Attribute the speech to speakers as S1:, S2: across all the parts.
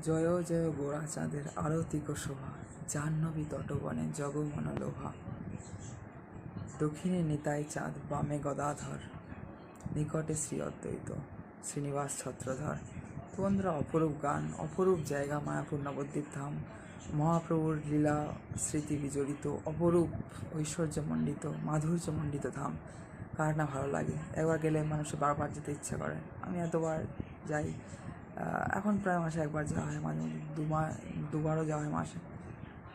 S1: জয় জয় গোড়া চাঁদের আরতিক শোভা, জাহ্নবী তটবনে জগমন লোভা। দক্ষিণে নিতাই চাঁদ, বামে গদাধর, নিকটে শ্রী অদ্বৈত শ্রীনিবাস ছত্রধর। তো বন্ধুরা, অপরূপ গান, অপরূপ জায়গা মায়াপুর নবদ্বীপ ধাম। মহাপ্রভুর লীলা স্মৃতি বিজড়িত অপরূপ ঐশ্বর্যমণ্ডিত মাধুর্যমণ্ডিত ধাম। কার না ভালো লাগে? একবার গেলে মানুষের বারবার যেতে ইচ্ছা করে। আমি এতবার যাই, এখন প্রায় মাসে একবার যাওয়া হয়, মাঝে মধ্যে দুবারও যাওয়া হয় মাসে,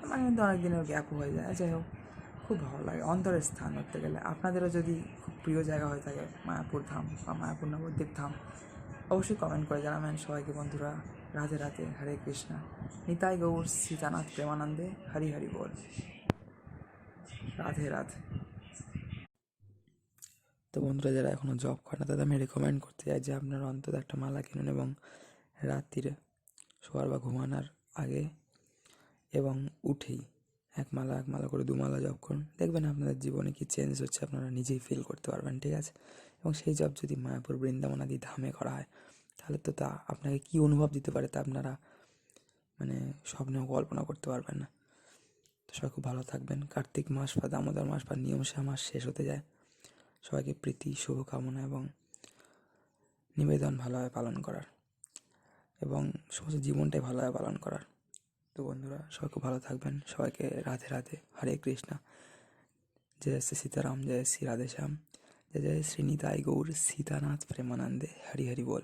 S1: মাঝে মধ্যে অনেক দিনের গ্যাপও হয়ে যায়। যাই হোক, খুব ভালো লাগে অন্তরের স্থান ধরতে গেলে। আপনাদেরও যদি খুব প্রিয় জায়গা হয়ে থাকে মায়াপুর ধাম বা মায়াপুর নবদ্বীপ ধাম, অবশ্যই কমেন্ট করে জানাবেন। সবাইকে বন্ধুরা রাধে রাধে, হরে কৃষ্ণা, নিতাই গৌর সীতানাথ প্রেমানন্দে, হরি হরি বল, রাধে রাধে। তো বন্ধুরা, যারা এখনও জব করে না তাদের আমি রেকমেন্ড করতে চাই যে আপনারা অন্তত একটা মালা কিনুন এবং রাত্রিরে শোয়ার বা ঘুমানোর আগে এবং উঠেই এক মালা করে 2 মালা জপ করুন। দেখবেন আপনাদের জীবনে কি চেঞ্জ হচ্ছে, আপনারা নিজেই ফিল করতে পারবেন, ঠিক আছে? এবং সেই জপ যদি মায়াপুর বৃন্দাবন আদি ধামে করা হয়, তাহলে তো তা আপনাকে কী অনুভব দিতে পারে তা আপনারা স্বপ্নেও কল্পনা করতে পারবেন না। তো সবাই খুব ভালো থাকবেন। কার্তিক মাস বা দামোদর মাস বা নিয়মসা মাস শেষ হতে যায়। সবাইকে প্রীতি, শুভকামনা এবং নিবেদন ভালোভাবে পালন করার এবং সমস্ত জীবনটাই ভালোভাবে পালন করার। তো বন্ধুরা, সবাই খুব ভালো থাকবেন। সবাইকে রাধে রাধে, হরে কৃষ্ণা। জয় শ্রী সীতারাম, জয় শ্রী রাধেশ্যাম, জয় জয় শ্রী নিতাই গৌর সীতানাথ প্রেমানন্দে, হরি হরি বল।